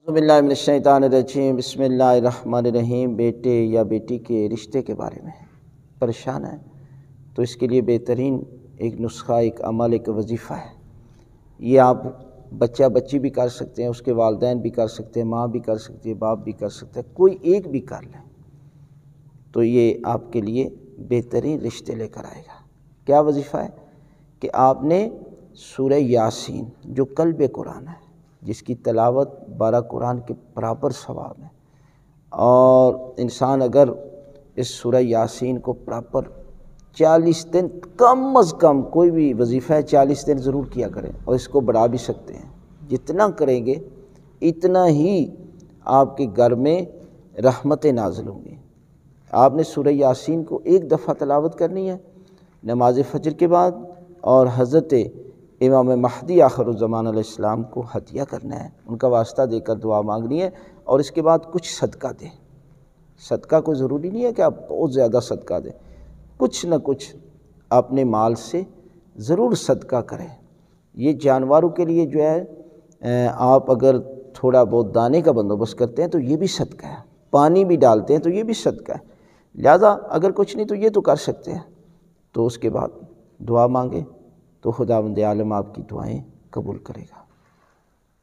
اعوذ باللہ من الشیطان الرجیم، بسم اللہ الرحمن الرحیم۔ بیٹے یا بیٹی کے رشتے کے بارے میں پریشان ہے تو اس کے لیے بہترین ایک نسخہ، ایک عمل، ایک وظیفہ ہے۔ یہ آپ بچہ بچی بھی کر سکتے ہیں، اس کے والدین بھی کر سکتے ہیں، ماں بھی کر سکتی ہے، باپ بھی کر سکتے ہیں، کوئی ایک بھی کر لیں تو یہ آپ کے لیے بہترین رشتے لے کر آئے گا۔ کیا وظیفہ ہے کہ آپ نے سورہ یاسین جو قلب قرآن ہے، جس کی تلاوت 12 قرآن کے برابر ثواب ہے، اور انسان اگر اس سورہ یاسین کو پراپر 40 دن، کم از کم کوئی بھی وظیفہ ہے 40 دن ضرور کیا کریں، اور اس کو بڑھا بھی سکتے ہیں۔ جتنا کریں گے اتنا ہی آپ کے گھر میں رحمتیں نازل ہوں گی۔ آپ نے سورہ یاسین کو ایک دفعہ تلاوت کرنی ہے نماز فجر کے بعد، اور حضرت امام مہدی آخر الزمان علیہ السلام کو ہدیہ کرنا ہے، ان کا واسطہ دے کر دعا مانگنی ہے، اور اس کے بعد کچھ صدقہ دیں۔ صدقہ کوئی ضروری نہیں ہے کہ آپ بہت زیادہ صدقہ دیں، کچھ نہ کچھ اپنے مال سے ضرور صدقہ کریں۔ یہ جانوروں کے لیے جو ہے آپ اگر تھوڑا بہت دانے کا بندوبست کرتے ہیں تو یہ بھی صدقہ ہے، پانی بھی ڈالتے ہیں تو یہ بھی صدقہ ہے۔ لہذا اگر کچھ نہیں تو یہ تو کر سکتے ہیں، تو اس کے بعد دعا مانگیں تو خداوند عالم آپ کی دعائیں قبول کرے گا۔